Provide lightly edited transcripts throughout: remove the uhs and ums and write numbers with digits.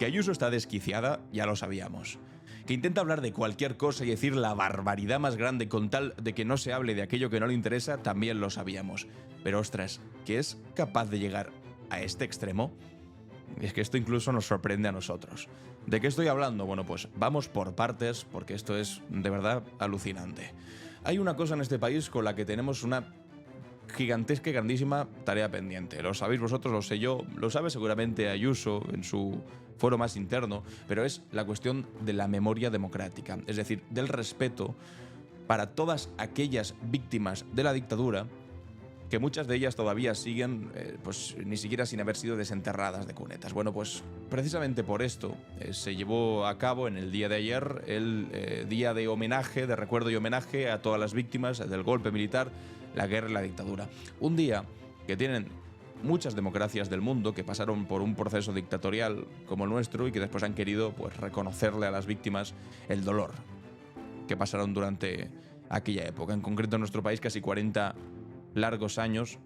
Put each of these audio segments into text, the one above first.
Que Ayuso está desquiciada, ya lo sabíamos. Que intenta hablar de cualquier cosa y decir la barbaridad más grande con tal de que no se hable de aquello que no le interesa, también lo sabíamos. Pero ostras, ¿que es capaz de llegar a este extremo? Y es que esto incluso nos sorprende a nosotros. ¿De qué estoy hablando? Bueno, pues vamos por partes, porque esto es de verdad alucinante. Hay una cosa en este país con la que tenemos una gigantesca y grandísima tarea pendiente. Lo sabéis vosotros, lo sé yo, lo sabe seguramente Ayuso en su foro más interno, pero es la cuestión de la memoria democrática, es decir, del respeto para todas aquellas víctimas de la dictadura, que muchas de ellas todavía siguen, pues ni siquiera sin haber sido desenterradas de cunetas. Bueno, pues precisamente por esto se llevó a cabo en el día de ayer el día de homenaje, de recuerdo y homenaje a todas las víctimas del golpe militar, la guerra y la dictadura. Un día que tienen muchas democracias del mundo que pasaron por un proceso dictatorial como el nuestro y que después han querido pues reconocerle a las víctimas el dolor que pasaron durante aquella época. En concreto en nuestro país casi 40 largos años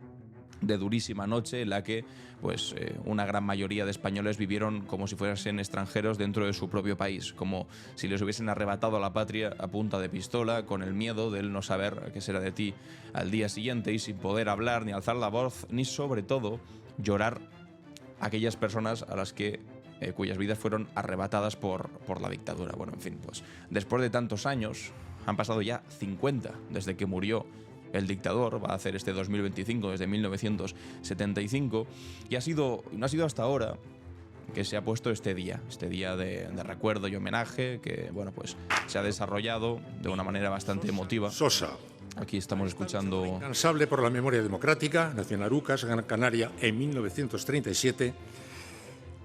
de durísima noche en la que pues una gran mayoría de españoles vivieron como si fuesen extranjeros dentro de su propio país, como si les hubiesen arrebatado la patria a punta de pistola, con el miedo del no saber qué será de ti al día siguiente y sin poder hablar ni alzar la voz ni sobre todo llorar a aquellas personas a las que cuyas vidas fueron arrebatadas por la dictadura. Bueno, en fin, pues después de tantos años, han pasado ya 50 desde que murió el dictador, va a hacer este 2025 desde 1975, y no ha sido hasta ahora que se ha puesto este día de recuerdo y homenaje que, bueno, pues se ha desarrollado de una manera bastante emotiva. Sosa. Aquí estamos escuchando... Incansable por la memoria democrática, nació en Arucas, Gran Canaria, en 1937.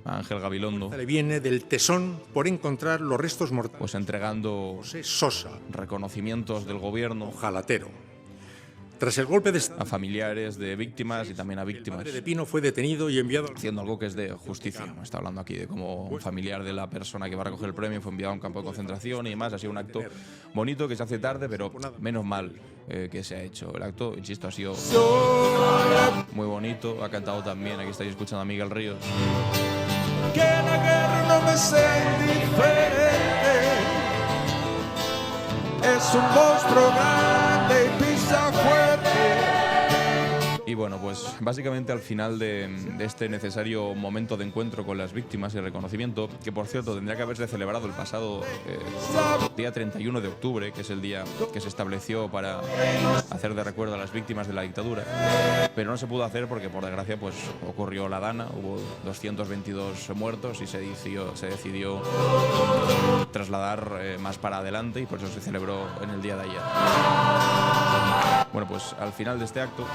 A Ángel Gabilondo. Le viene del tesón por encontrar los restos mortales. Pues entregando José Sosa, reconocimientos del gobierno ojalatero. Tras el golpe de a familiares de víctimas y también a víctimas. El padre de Pino fue detenido y enviado haciendo algo que es de justicia. Está hablando aquí de cómo un familiar de la persona que va a recoger el premio fue enviado a un campo de concentración y demás. Ha sido un acto bonito que se hace tarde, pero menos mal que se ha hecho. El acto, insisto, ha sido muy bonito. Ha cantado también, aquí estáis escuchando a Miguel Ríos. Que la guerra no me sea indiferente. Es un monstruo grande y pisa fuerte. Y bueno, pues básicamente al final de este necesario momento de encuentro con las víctimas y reconocimiento, que por cierto tendría que haberse celebrado el pasado día 31 de octubre, que es el día que se estableció para hacer de recuerdo a las víctimas de la dictadura, pero no se pudo hacer porque por desgracia pues ocurrió la Dana, hubo 222 muertos y se decidió trasladar más para adelante y por eso se celebró en el día de ayer. Bueno, pues al final de este acto,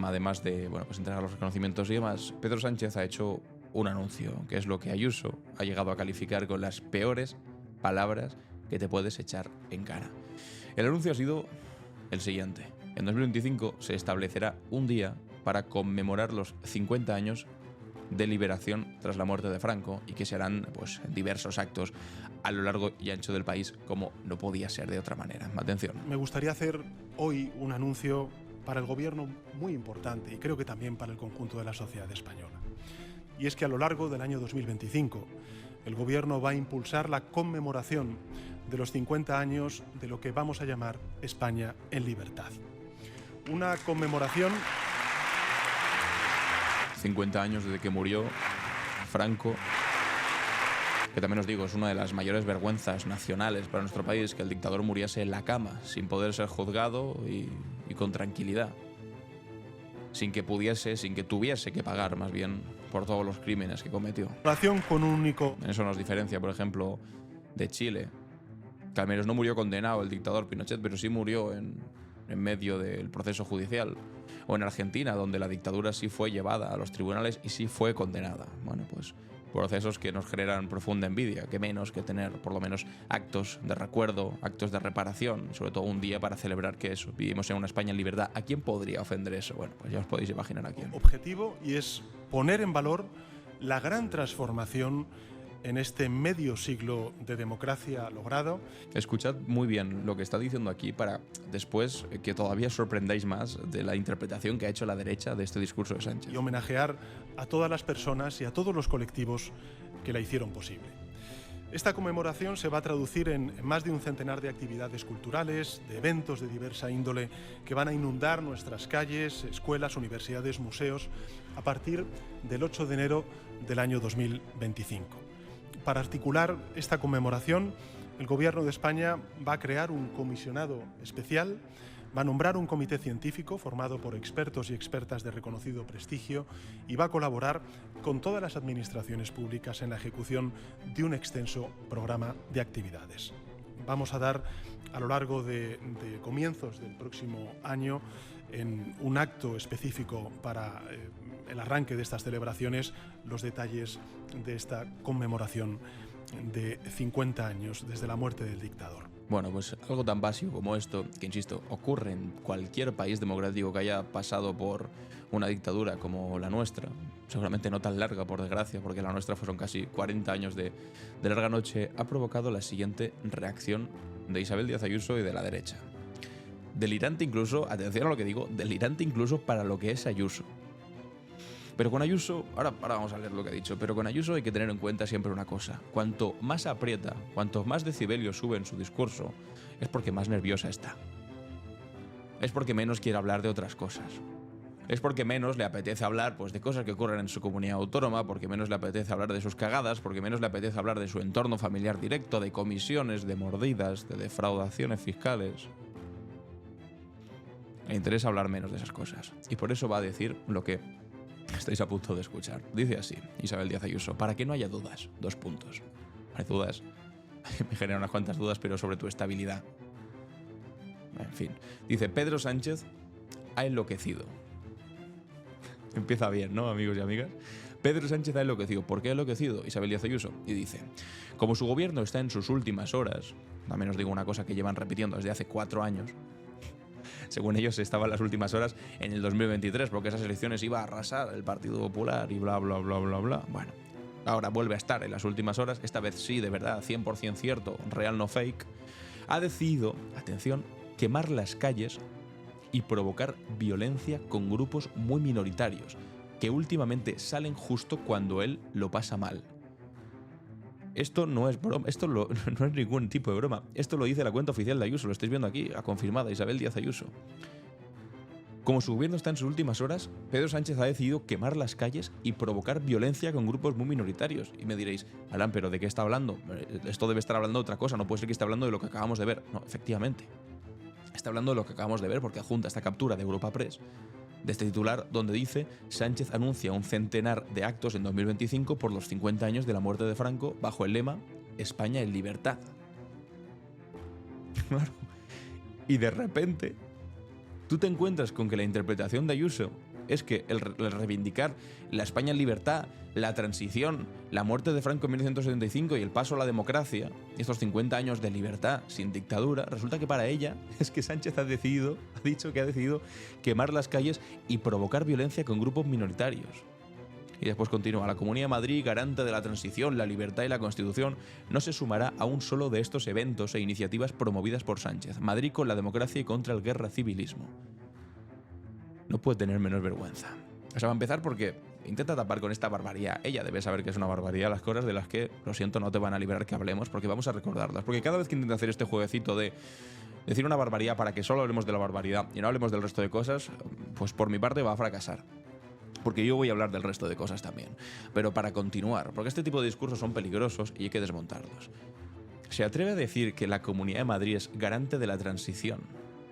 además de pues entregar los reconocimientos y demás, Pedro Sánchez ha hecho un anuncio, que es lo que Ayuso ha llegado a calificar con las peores palabras que te puedes echar en cara. El anuncio ha sido el siguiente. En 2025 se establecerá un día para conmemorar los 50 años de liberación tras la muerte de Franco y que se harán pues diversos actos a lo largo y ancho del país, como no podía ser de otra manera. Atención. Me gustaría hacer hoy un anuncio para el gobierno muy importante y creo que también para el conjunto de la sociedad española. Y es que a lo largo del año 2025 el gobierno va a impulsar la conmemoración de los 50 años de lo que vamos a llamar España en libertad. Una conmemoración... 50 años desde que murió Franco, que también os digo, es una de las mayores vergüenzas nacionales para nuestro país, que el dictador muriese en la cama, sin poder ser juzgado y con tranquilidad, sin que tuviese que pagar más bien por todos los crímenes que cometió. Con un único... Eso nos diferencia, por ejemplo, de Chile, que al menos no murió condenado el dictador Pinochet, pero sí murió en medio del proceso judicial. O en Argentina, donde la dictadura sí fue llevada a los tribunales y sí fue condenada. Bueno, pues procesos que nos generan profunda envidia, que menos que tener por lo menos actos de recuerdo, actos de reparación, sobre todo un día para celebrar que eso, vivimos en una España en libertad. ¿A quién podría ofender eso? Bueno, pues ya os podéis imaginar a quién. Objetivo, y es poner en valor la gran transformación en este medio siglo de democracia logrado. Escuchad muy bien lo que está diciendo aquí para después que todavía os sorprendáis más de la interpretación que ha hecho la derecha de este discurso de Sánchez. Y homenajear a todas las personas y a todos los colectivos que la hicieron posible. Esta conmemoración se va a traducir en más de un centenar de actividades culturales, de eventos de diversa índole que van a inundar nuestras calles, escuelas, universidades, museos a partir del 8 de enero del año 2025. Para articular esta conmemoración, el Gobierno de España va a crear un comisionado especial, va a nombrar un comité científico formado por expertos y expertas de reconocido prestigio y va a colaborar con todas las administraciones públicas en la ejecución de un extenso programa de actividades. Vamos a dar a lo largo de comienzos del próximo año, en un acto específico para el arranque de estas celebraciones, los detalles de esta conmemoración de 50 años desde la muerte del dictador. Bueno, pues algo tan básico como esto, que insisto, ocurre en cualquier país democrático que haya pasado por una dictadura como la nuestra, seguramente no tan larga por desgracia, porque la nuestra fueron casi 40 años de larga noche, ha provocado la siguiente reacción de Isabel Díaz Ayuso y de la derecha. Delirante incluso, atención a lo que digo, delirante incluso para lo que es Ayuso. Pero con Ayuso, ahora vamos a leer lo que ha dicho, pero con Ayuso hay que tener en cuenta siempre una cosa. Cuanto más aprieta, cuantos más decibelios sube en su discurso, es porque más nerviosa está. Es porque menos quiere hablar de otras cosas. Es porque menos le apetece hablar pues, de cosas que ocurren en su comunidad autónoma, porque menos le apetece hablar de sus cagadas, porque menos le apetece hablar de su entorno familiar directo, de comisiones, de mordidas, de defraudaciones fiscales. Le interesa hablar menos de esas cosas. Y por eso va a decir lo que estáis a punto de escuchar. Dice así, Isabel Díaz Ayuso: para que no haya dudas, 2 puntos. Hay dudas, me generan unas cuantas dudas, pero sobre tu estabilidad. En fin, dice: Pedro Sánchez ha enloquecido. Empieza bien, ¿no, amigos y amigas? Pedro Sánchez ha enloquecido. ¿Por qué ha enloquecido Isabel Díaz Ayuso? Y dice: como su gobierno está en sus últimas horas, también os digo una cosa que llevan repitiendo desde hace 4 años, según ellos estaban las últimas horas en el 2023, porque esas elecciones iba a arrasar el Partido Popular y bla, bla, bla, bla, bla. Bueno, ahora vuelve a estar en las últimas horas, esta vez sí, de verdad, 100% cierto, real no fake. Ha decidido, atención, quemar las calles y provocar violencia con grupos muy minoritarios, que últimamente salen justo cuando él lo pasa mal. Esto no es broma, no es ningún tipo de broma. Esto lo dice la cuenta oficial de Ayuso, lo estáis viendo aquí, ha confirmada Isabel Díaz Ayuso. Como su gobierno está en sus últimas horas, Pedro Sánchez ha decidido quemar las calles y provocar violencia con grupos muy minoritarios. Y me diréis: Alan, ¿pero de qué está hablando? Esto debe estar hablando de otra cosa, no puede ser que esté hablando de lo que acabamos de ver. No, efectivamente. Está hablando de lo que acabamos de ver porque adjunta esta captura de Europa Press, de este titular, donde dice: Sánchez anuncia un centenar de actos en 2025 por los 50 años de la muerte de Franco bajo el lema España en libertad. Claro. Y de repente tú te encuentras con que la interpretación de Ayuso es que el reivindicar la España en libertad, la transición, la muerte de Franco en 1975 y el paso a la democracia, estos 50 años de libertad sin dictadura, resulta que para ella es que Sánchez ha dicho que ha decidido quemar las calles y provocar violencia con grupos minoritarios. Y después continúa: la Comunidad de Madrid, garante de la transición, la libertad y la Constitución, no se sumará a un solo de estos eventos e iniciativas promovidas por Sánchez. Madrid con la democracia y contra el guerra civilismo. No puede tener menos vergüenza. O sea, va a empezar porque intenta tapar con esta barbaridad. Ella debe saber que es una barbaridad las cosas de las que, lo siento, no te van a liberar que hablemos, porque vamos a recordarlas. Porque cada vez que intenta hacer este jueguecito de decir una barbaridad para que solo hablemos de la barbaridad y no hablemos del resto de cosas, pues por mi parte va a fracasar. Porque yo voy a hablar del resto de cosas también. Pero para continuar, porque este tipo de discursos son peligrosos y hay que desmontarlos. Se atreve a decir que la Comunidad de Madrid es garante de la transición,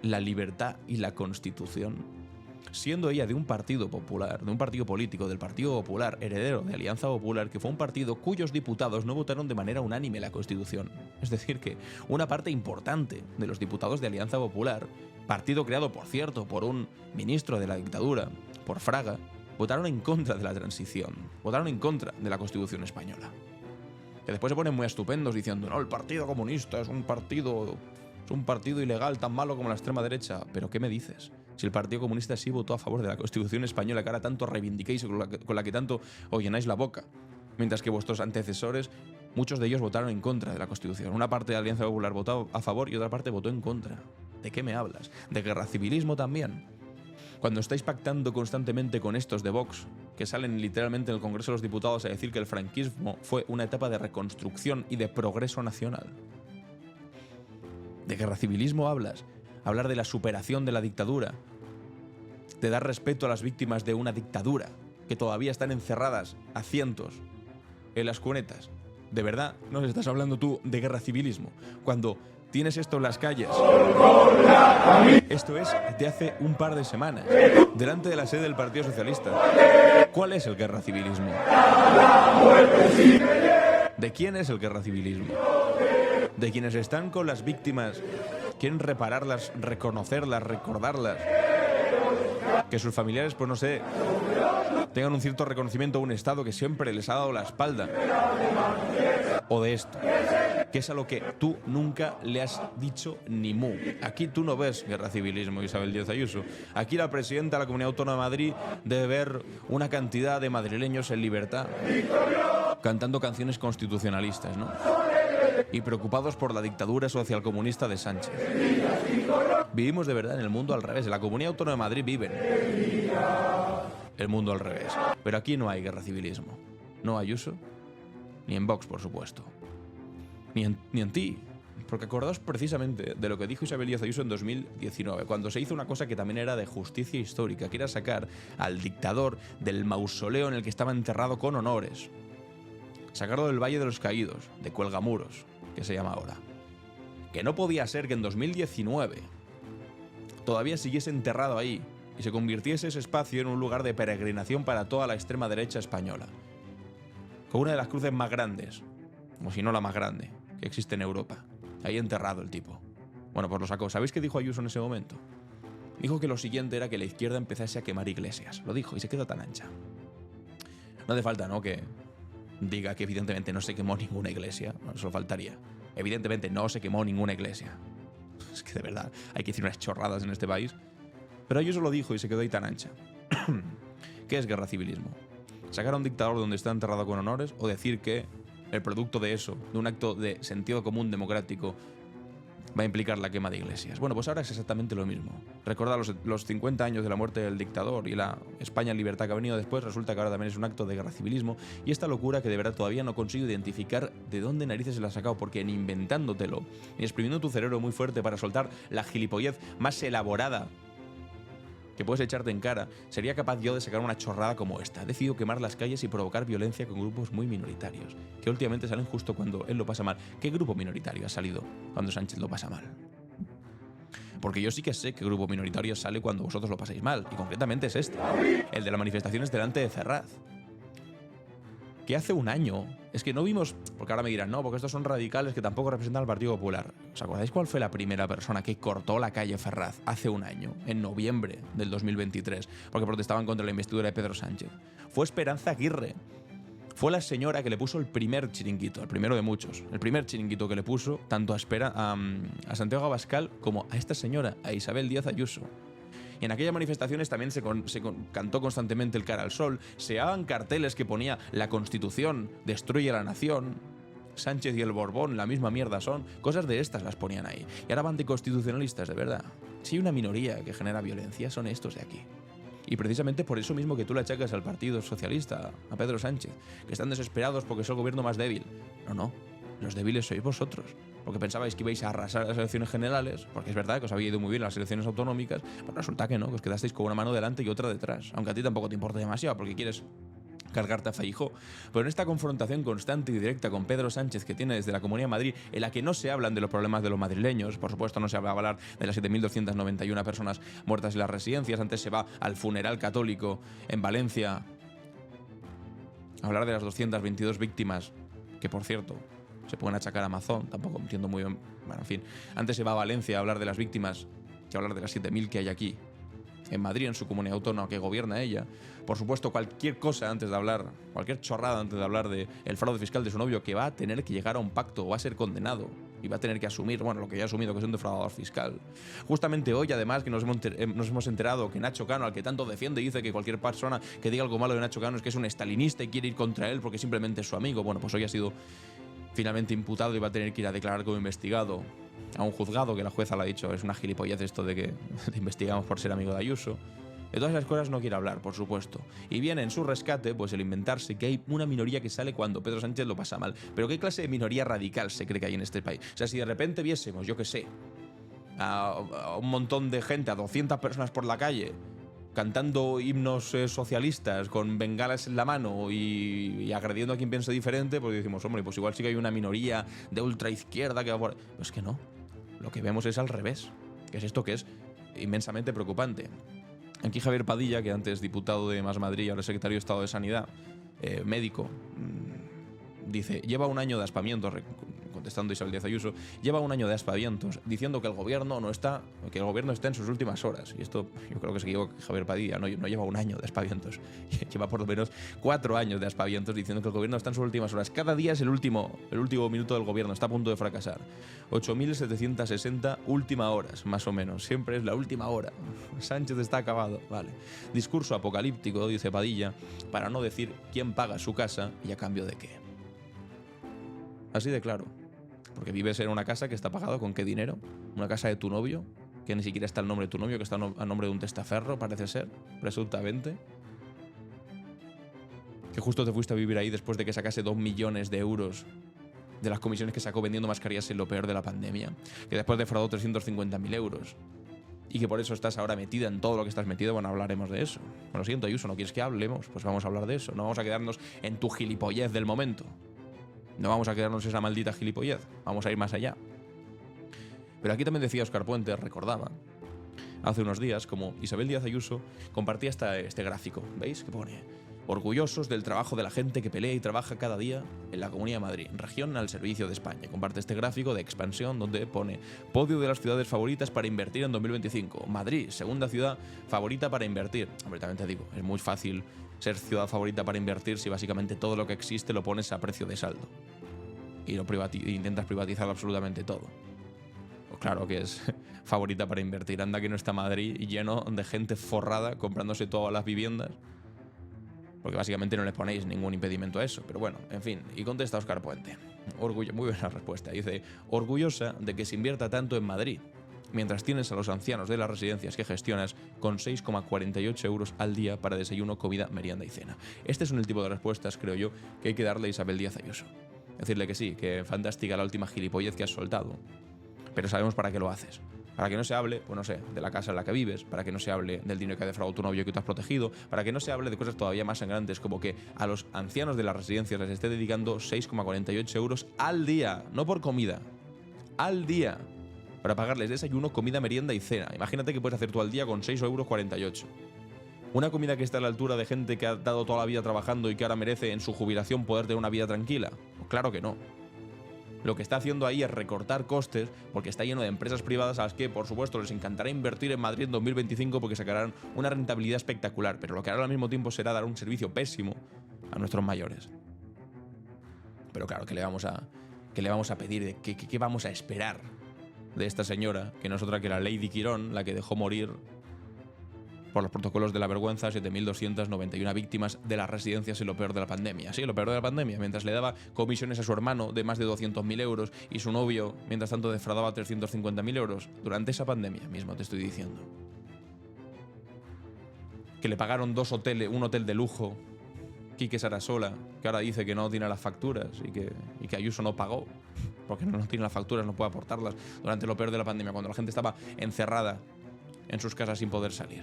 la libertad y la Constitución, siendo ella de un partido popular, de un partido político, del Partido Popular, heredero de Alianza Popular, que fue un partido cuyos diputados no votaron de manera unánime la Constitución. Es decir, que una parte importante de los diputados de Alianza Popular, partido creado, por cierto, por un ministro de la dictadura, por Fraga, votaron en contra de la transición, votaron en contra de la Constitución española. Que después se ponen muy estupendos diciendo: no, el Partido Comunista es un partido ilegal tan malo como la extrema derecha. ¿Pero qué me dices? Si el Partido Comunista sí votó a favor de la Constitución española, que ahora tanto reivindiquéis y con la que tanto os llenáis la boca, mientras que vuestros antecesores, muchos de ellos votaron en contra de la Constitución. Una parte de la Alianza Popular votó a favor y otra parte votó en contra. ¿De qué me hablas? ¿De guerra civilismo también? Cuando estáis pactando constantemente con estos de Vox, que salen literalmente en el Congreso de los Diputados a decir que el franquismo fue una etapa de reconstrucción y de progreso nacional. ¿De guerra civilismo hablas? Hablar de la superación de la dictadura, de dar respeto a las víctimas de una dictadura que todavía están encerradas a cientos en las cunetas. ¿De verdad nos estás hablando tú de guerra civilismo? Cuando tienes esto en las calles. Esto es de hace un par de semanas, delante de la sede del Partido Socialista. ¿Cuál es el guerra civilismo? ¿De quién es el guerra civilismo? ¿De quienes están con las víctimas, quieren repararlas, reconocerlas, recordarlas? Que sus familiares, pues no sé, tengan un cierto reconocimiento a un Estado que siempre les ha dado la espalda. O de esto, que es a lo que tú nunca le has dicho ni mu. Aquí tú no ves guerra civilismo, Isabel Díaz Ayuso. Aquí la presidenta de la Comunidad Autónoma de Madrid debe ver una cantidad de madrileños en libertad cantando canciones constitucionalistas, ¿no? Y preocupados por la dictadura socialcomunista de Sánchez. Vivimos de verdad en el mundo al revés. En la Comunidad Autónoma de Madrid viven el mundo al revés. Pero aquí no hay guerra civilismo. No Ayuso, ni en Vox, por supuesto. Ni en ti. Porque acordaos precisamente de lo que dijo Isabel Díaz Ayuso en 2019, cuando se hizo una cosa que también era de justicia histórica, que era sacar al dictador del mausoleo en el que estaba enterrado con honores. Sacarlo del Valle de los Caídos, de Cuelgamuros, que se llama ahora. Que no podía ser que en 2019 todavía siguiese enterrado ahí y se convirtiese ese espacio en un lugar de peregrinación para toda la extrema derecha española. Con una de las cruces más grandes, como si no la más grande, que existe en Europa. Ahí enterrado el tipo. Bueno, pues lo sacó. ¿Sabéis qué dijo Ayuso en ese momento? Dijo que lo siguiente era que la izquierda empezase a quemar iglesias. Lo dijo y se quedó tan ancha. No hace falta, ¿no?, que diga que evidentemente no se quemó ninguna iglesia. No, eso faltaría. Evidentemente no se quemó ninguna iglesia. Es que de verdad hay que decir unas chorradas en este país. Pero Ayuso lo dijo y se quedó ahí tan ancha. ¿Qué es guerra civilismo? ¿Sacar a un dictador donde está enterrado con honores o decir que el producto de eso, de un acto de sentido común democrático, va a implicar la quema de iglesias? Bueno, pues ahora es exactamente lo mismo. Recordad los 50 años de la muerte del dictador y la España en libertad que ha venido después, resulta que ahora también es un acto de guerra civilismo, y esta locura que de verdad todavía no consigo identificar de dónde narices se la ha sacado, porque ni inventándotelo, ni exprimiendo tu cerebro muy fuerte para soltar la gilipollez más elaborada que puedes echarte en cara, sería capaz yo de sacar una chorrada como esta. He decidido quemar las calles y provocar violencia con grupos muy minoritarios, que últimamente salen justo cuando él lo pasa mal. ¿Qué grupo minoritario ha salido cuando Sánchez lo pasa mal? Porque yo sí que sé qué grupo minoritario sale cuando vosotros lo pasáis mal, y concretamente es este, el de las manifestaciones delante de Ferraz. Que hace un año, es que no vimos, porque ahora me dirán, no, porque estos son radicales que tampoco representan al Partido Popular. ¿Os acordáis cuál fue la primera persona que cortó la calle Ferraz hace un año, en noviembre del 2023, porque protestaban contra la investidura de Pedro Sánchez? Fue Esperanza Aguirre. Fue la señora que le puso el primer chiringuito, el primero de muchos, el primer chiringuito que le puso tanto a Santiago Abascal como a esta señora, a Isabel Díaz Ayuso. Y en aquellas manifestaciones también se cantó constantemente el cara al sol, se daban carteles que ponía la Constitución destruye la nación, Sánchez y el Borbón la misma mierda son, cosas de estas las ponían ahí. Y ahora van anticonstitucionalistas, de verdad. Si hay una minoría que genera violencia, son estos de aquí. Y precisamente por eso mismo que tú le achacas al Partido Socialista, a Pedro Sánchez, que están desesperados porque es el gobierno más débil. No, los débiles sois vosotros. Porque pensabais que ibais a arrasar las elecciones generales, porque es verdad que os había ido muy bien las elecciones autonómicas, pero resulta que no, que os quedasteis con una mano delante y otra detrás. Aunque a ti tampoco te importa demasiado, porque quieres cargarte a Feijóo. Pero en esta confrontación constante y directa con Pedro Sánchez que tiene desde la Comunidad de Madrid, en la que no se hablan de los problemas de los madrileños, por supuesto no se va a hablar de las 7.291 personas muertas en las residencias, antes se va al funeral católico en Valencia a hablar de las 222 víctimas, que por cierto se pueden achacar a Amazon, tampoco entiendo muy bien. Bueno, en fin, antes se va a Valencia a hablar de las víctimas que hablar de las 7.000 que hay aquí en Madrid, en su comunidad autónoma que gobierna ella. Por supuesto, cualquier cosa antes de hablar, cualquier chorrada antes de hablar del fraude fiscal de su novio, que va a tener que llegar a un pacto o va a ser condenado y va a tener que asumir, bueno, lo que ya ha asumido, que es un defraudador fiscal. Justamente hoy, además, que nos hemos enterado que Nacho Cano, al que tanto defiende y dice que cualquier persona que diga algo malo de Nacho Cano es que es un estalinista y quiere ir contra él porque simplemente es su amigo. Bueno, pues hoy ha sido finalmente imputado y va a tener que ir a declarar como investigado a un juzgado, que la jueza le ha dicho, es una gilipollez esto de que te investigamos por ser amigo de Ayuso. De todas esas cosas no quiere hablar, por supuesto. Y viene en su rescate, pues el inventarse que hay una minoría que sale cuando Pedro Sánchez lo pasa mal. Pero ¿qué clase de minoría radical se cree que hay en este país? O sea, si de repente viésemos, yo qué sé, a un montón de gente, a 200 personas por la calle, cantando himnos socialistas con bengalas en la mano y agrediendo a quien piense diferente, pues decimos, hombre, pues igual sí que hay una minoría de ultraizquierda que va por... Pero es que no. Lo que vemos es al revés. Que es esto que es inmensamente preocupante. Aquí Javier Padilla, que antes diputado de Más Madrid y ahora secretario de Estado de Sanidad, médico, dice, lleva un año de aspavientos, contestando Isabel Díaz Ayuso, lleva un año de aspavientos diciendo que el gobierno está en sus últimas horas. Y esto yo creo que se equivoca Javier Padilla, no lleva un año de aspavientos, lleva por lo menos 4 años de aspavientos diciendo que el gobierno está en sus últimas horas. Cada día es el último minuto del gobierno, está a punto de fracasar. 8.760 últimas horas, más o menos. Siempre es la última hora. Sánchez está acabado. Vale. Discurso apocalíptico, dice Padilla, para no decir quién paga su casa y a cambio de qué. Así de claro. Porque vives en una casa que está pagada con qué dinero. Una casa de tu novio, que ni siquiera está el nombre de tu novio, que está a nombre de un testaferro, parece ser, presuntamente. Que justo te fuiste a vivir ahí después de que sacase 2 millones de euros de las comisiones que sacó vendiendo mascarillas en lo peor de la pandemia. Que después defraudó 350.000 euros. Y que por eso estás ahora metida en todo lo que estás metido. Bueno, hablaremos de eso. Bueno, lo siento, Ayuso, ¿no quieres que hablemos? Pues vamos a hablar de eso. No vamos a quedarnos en tu gilipollez del momento. No vamos a quedarnos en esa maldita gilipollez. Vamos a ir más allá. Pero aquí también decía Óscar Puente, recordaba, hace unos días, como Isabel Díaz Ayuso compartía este gráfico. ¿Veis? Que pone: orgullosos del trabajo de la gente que pelea y trabaja cada día en la Comunidad de Madrid, región al servicio de España. Comparte este gráfico de expansión donde pone podio de las ciudades favoritas para invertir en 2025. Madrid, segunda ciudad favorita para invertir. Hombre, también te digo, es muy fácil ser ciudad favorita para invertir si básicamente todo lo que existe lo pones a precio de saldo y intentas privatizar absolutamente todo. Pues claro que es favorita para invertir. Anda que no está Madrid lleno de gente forrada comprándose todas las viviendas, porque básicamente no le ponéis ningún impedimento a eso. Pero bueno, en fin, y contesta Óscar Puente. Muy buena respuesta. Dice: orgullosa de que se invierta tanto en Madrid, mientras tienes a los ancianos de las residencias que gestionas con 6,48 euros al día para desayuno, comida, merienda y cena. Este es el tipo de respuestas, creo yo, que hay que darle a Isabel Díaz Ayuso. Decirle que sí, que fantástica la última gilipollez que has soltado, pero sabemos para qué lo haces. Para que no se hable, pues no sé, de la casa en la que vives, para que no se hable del dinero que ha defraudado tu novio que te has protegido, para que no se hable de cosas todavía más sangrantes, como que a los ancianos de las residencias les esté dedicando 6,48 euros al día, no por comida, al día, para pagarles desayuno, comida, merienda y cena. Imagínate que puedes hacer tú al día con 6,48 euros. Una comida que está a la altura de gente que ha dado toda la vida trabajando y que ahora merece en su jubilación poder tener una vida tranquila. Pues claro que no. Lo que está haciendo ahí es recortar costes, porque está lleno de empresas privadas a las que, por supuesto, les encantará invertir en Madrid en 2025 porque sacarán una rentabilidad espectacular, pero lo que hará al mismo tiempo será dar un servicio pésimo a nuestros mayores. Pero claro, ¿qué le vamos a pedir? ¿Qué vamos a esperar de esta señora, que no es otra que la Lady Quirón, la que dejó morir por los protocolos de la vergüenza 7.291 víctimas de las residencias en lo peor de la pandemia? Sí, lo peor de la pandemia, mientras le daba comisiones a su hermano de más de 200.000 euros y su novio, mientras tanto, defraudaba 350.000 euros. Durante esa pandemia mismo, te estoy diciendo. Que le pagaron un hotel de lujo, Quique Sarasola, que ahora dice que no tiene las facturas y que Ayuso no pagó, porque no tiene las facturas, no puede aportarlas durante lo peor de la pandemia, cuando la gente estaba encerrada en sus casas sin poder salir.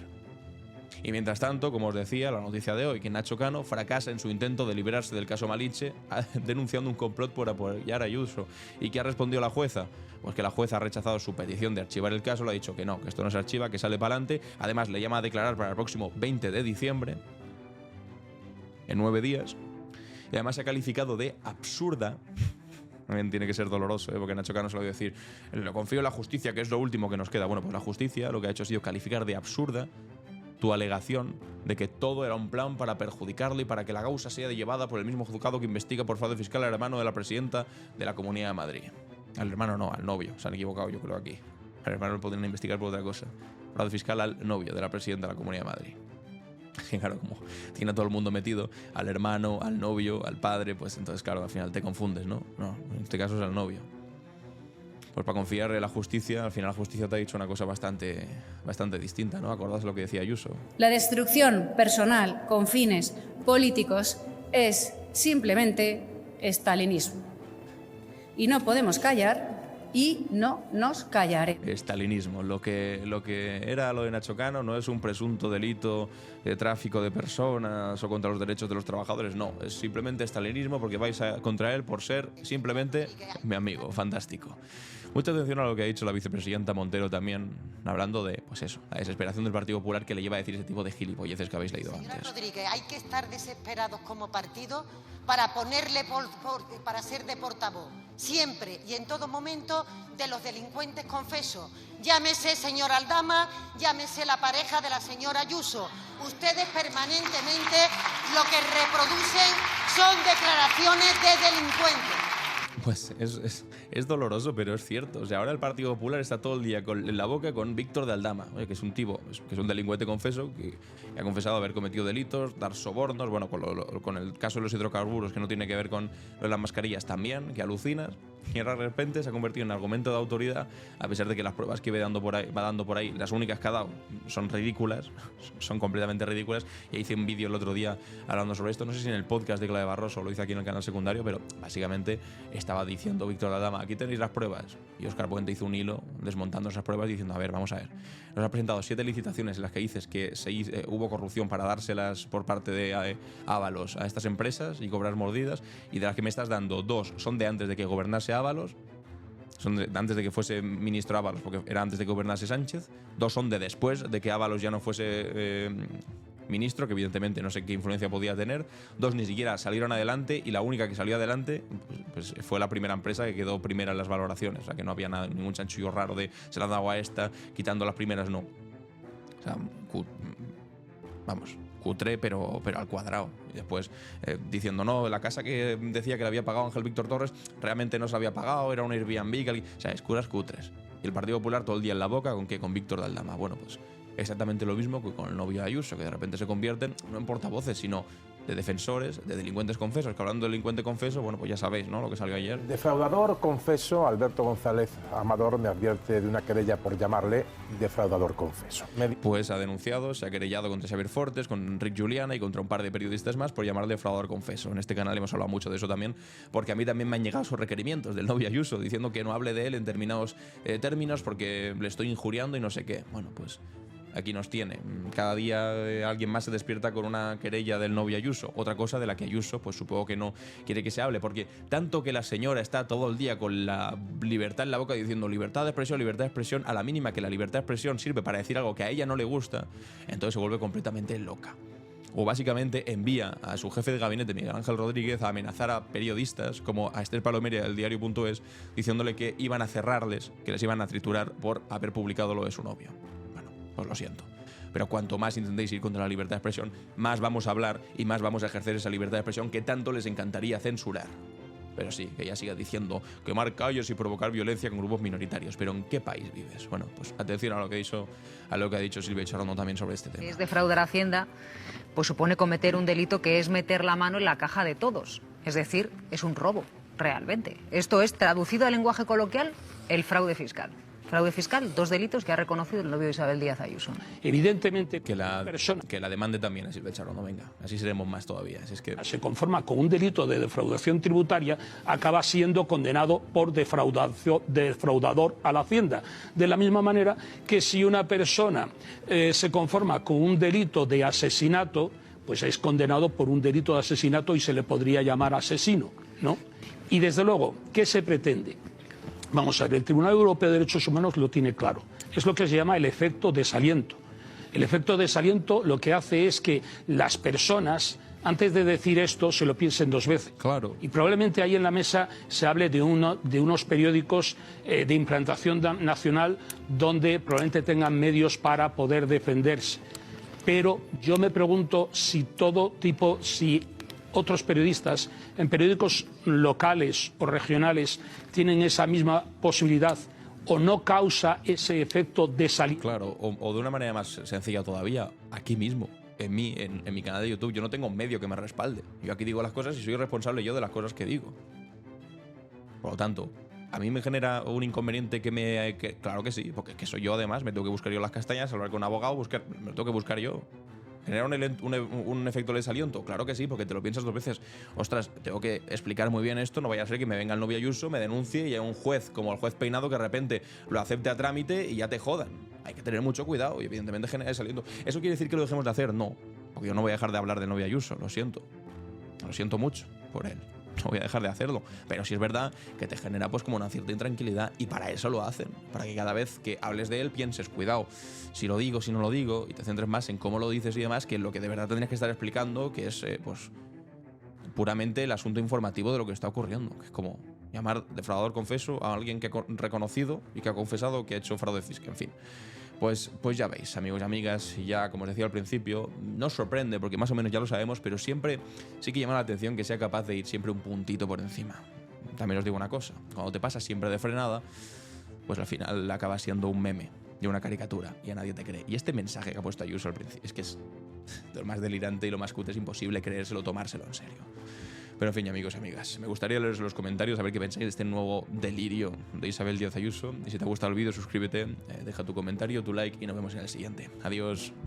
Y mientras tanto, como os decía, la noticia de hoy, que Nacho Cano fracasa en su intento de librarse del caso Malinche, denunciando un complot por apoyar a Ayuso. ¿Y qué ha respondido la jueza? Pues que la jueza ha rechazado su petición de archivar el caso, le ha dicho que no, que esto no se archiva, que sale para adelante. Además, le llama a declarar para el próximo 20 de diciembre, en 9 días. Y además se ha calificado de absurda. También tiene que ser doloroso, porque Nacho Cano se lo voy a decir: lo confío en la justicia, que es lo último que nos queda. Bueno, pues la justicia lo que ha hecho ha sido calificar de absurda tu alegación de que todo era un plan para perjudicarle y para que la causa sea llevada por el mismo juzgado que investiga por fraude fiscal al hermano de la presidenta de la Comunidad de Madrid. Al hermano no, al novio. Se han equivocado, yo creo, aquí. Al hermano lo podrían investigar por otra cosa. Fraude fiscal al novio de la presidenta de la Comunidad de Madrid. Y claro, como tiene a todo el mundo metido, al hermano, al novio, al padre, pues entonces, claro, al final te confundes, ¿no? No, en este caso es al novio. pues para confiar en la justicia, al final la justicia te ha dicho una cosa bastante distinta, ¿no? ¿Acordáis lo que decía Ayuso? La destrucción personal con fines políticos es simplemente estalinismo. Y no podemos callar y no nos callaremos. Estalinismo. Lo que era lo de Nacho Cano no es un presunto delito de tráfico de personas o contra los derechos de los trabajadores, no. Es simplemente estalinismo porque vais contra él por ser simplemente mi amigo. Fantástico. Mucha atención a lo que ha dicho la vicepresidenta Montero también, hablando de, pues eso, la desesperación del Partido Popular que le lleva a decir ese tipo de gilipolleces que habéis leído Señora antes. Rodríguez, hay que estar desesperados como partido para ponerle para ser de portavoz, siempre y en todo momento, de los delincuentes confesos. Llámese señor Aldama, llámese la pareja de la señora Ayuso. Ustedes permanentemente lo que reproducen son declaraciones de delincuentes. Pues es doloroso, pero es cierto. O sea, ahora el Partido Popular está todo el día en la boca con Víctor de Aldama, que es un tipo, que es un delincuente confeso, que ha confesado haber cometido delitos, dar sobornos, bueno, con el caso de los hidrocarburos, que no tiene que ver con lo de las mascarillas también, que alucinas. Y ahora de repente se ha convertido en argumento de autoridad, a pesar de que las pruebas que va dando por ahí, las únicas que ha dado, son ridículas, son completamente ridículas. Y hice un vídeo el otro día hablando sobre esto, no sé si en el podcast de Clave Barroso, lo hice aquí en el canal secundario, pero básicamente estaba diciendo Víctor Aldama, aquí tenéis las pruebas. Y Óscar Puente hizo un hilo desmontando esas pruebas diciendo, a ver, vamos a ver. Nos ha presentado 7 licitaciones en las que dices que hubo corrupción para dárselas por parte de Ábalos a estas empresas y cobrar mordidas, y de las que me estás dando 2 son de antes de que gobernase Ábalos, son de antes de que fuese ministro Ábalos, porque era antes de que gobernase Sánchez. 2 son de después de que Ábalos ya no fuese ministro, que evidentemente no sé qué influencia podía tener. 2 ni siquiera salieron adelante, y la única que salió adelante pues fue la primera empresa que quedó primera en las valoraciones. O sea, que no había ningún chanchullo raro de se la han dado a esta, quitando las primeras, no. O sea, cutre, pero al cuadrado. Y después diciendo, no, la casa que decía que le había pagado Ángel Víctor Torres realmente no se había pagado, era un Airbnb. O sea, escuras cutres. Y el Partido Popular todo el día en la boca con Víctor de Aldama. Bueno, pues exactamente lo mismo que con el novio de Ayuso, que de repente se convierten no en portavoces, sino de defensores, de delincuentes confesos. Que hablando de delincuente confeso, bueno, pues ya sabéis, ¿no?, lo que salió ayer. Defraudador confeso, Alberto González Amador me advierte de una querella por llamarle defraudador confeso. Pues ha denunciado, se ha querellado contra Xavier Fortes, con Enric Juliana y contra un par de periodistas más por llamarle defraudador confeso. En este canal hemos hablado mucho de eso también, porque a mí también me han llegado esos requerimientos del novio Ayuso, diciendo que no hable de él en determinados términos porque le estoy injuriando y no sé qué. Bueno, pues aquí nos tiene. Cada día alguien más se despierta con una querella del novio Ayuso. Otra cosa de la que Ayuso, pues supongo que no quiere que se hable, porque tanto que la señora está todo el día con la libertad en la boca diciendo libertad de expresión, a la mínima que la libertad de expresión sirve para decir algo que a ella no le gusta, entonces se vuelve completamente loca. O básicamente envía a su jefe de gabinete, Miguel Ángel Rodríguez, a amenazar a periodistas como a Esther Palomeria del diario.es, diciéndole que iban a cerrarles, que les iban a triturar por haber publicado lo de su novio. Pues lo siento. Pero cuanto más intentéis ir contra la libertad de expresión, más vamos a hablar y más vamos a ejercer esa libertad de expresión que tanto les encantaría censurar. Pero sí, que ella siga diciendo quemar callos y provocar violencia con grupos minoritarios. ¿Pero en qué país vives? Bueno, pues atención a lo que ha dicho Silvia Echardón también sobre este tema. Es defraudar a Hacienda, pues supone cometer un delito que es meter la mano en la caja de todos. Es decir, es un robo, realmente. Esto es, traducido al lenguaje coloquial, el fraude fiscal. Fraude fiscal, 2 delitos que ha reconocido el novio de Isabel Díaz Ayuso. Evidentemente, que la demande también a Silvia Echardón, no venga, así seremos más todavía. Si es que se conforma con un delito de defraudación tributaria, acaba siendo condenado por defraudador a la Hacienda. De la misma manera que si una persona se conforma con un delito de asesinato, pues es condenado por un delito de asesinato y se le podría llamar asesino, ¿no? Y desde luego, ¿qué se pretende? Vamos a ver, el Tribunal Europeo de Derechos Humanos lo tiene claro. Es lo que se llama el efecto desaliento. El efecto desaliento lo que hace es que las personas, antes de decir esto, se lo piensen 2 veces. Claro. Y probablemente ahí en la mesa se hable de unos periódicos de implantación nacional donde probablemente tengan medios para poder defenderse. Pero yo me pregunto si otros periodistas en periódicos locales o regionales tienen esa misma posibilidad o no causa ese efecto desaliento. Claro, o de una manera más sencilla todavía, aquí mismo, en mi canal de YouTube, yo no tengo un medio que me respalde. Yo aquí digo las cosas y soy responsable yo de las cosas que digo. Por lo tanto, a mí me genera un inconveniente claro que sí, porque que soy yo además, me tengo que buscar yo las castañas, hablar con un abogado, me lo tengo que buscar yo. ¿Genera un efecto de desaliento? Claro que sí, porque te lo piensas 2 veces. Ostras, tengo que explicar muy bien esto, no vaya a ser que me venga el novio Ayuso, me denuncie y haya un juez como el juez Peinado que de repente lo acepte a trámite y ya te jodan. Hay que tener mucho cuidado y evidentemente genera desaliento. ¿Eso quiere decir que lo dejemos de hacer? No, porque yo no voy a dejar de hablar del novio Ayuso, lo siento. Lo siento mucho por él. No voy a dejar de hacerlo, pero sí es verdad que te genera pues como una cierta intranquilidad y para eso lo hacen, para que cada vez que hables de él pienses, cuidado, si lo digo, si no lo digo, y te centres más en cómo lo dices y demás, que en lo que de verdad tendrías que estar explicando, que es pues puramente el asunto informativo de lo que está ocurriendo, que es como llamar defraudador confeso a alguien que ha reconocido y que ha confesado que ha hecho fraude fiscal, en fin. Pues ya veis, amigos y amigas, y ya como os decía al principio, no os sorprende porque más o menos ya lo sabemos, pero siempre sí que llama la atención que sea capaz de ir siempre un puntito por encima. También os digo una cosa, cuando te pasas siempre de frenada, pues al final acaba siendo un meme y una caricatura y a nadie te cree. Y este mensaje que ha puesto Ayuso al principio es que es lo más delirante y lo más cutre, es imposible creérselo, tomárselo en serio. Pero en fin, amigos y amigas, me gustaría leeros en los comentarios a ver qué pensáis de este nuevo delirio de Isabel Díaz Ayuso. Y si te ha gustado el vídeo, suscríbete, deja tu comentario, tu like y nos vemos en el siguiente. Adiós.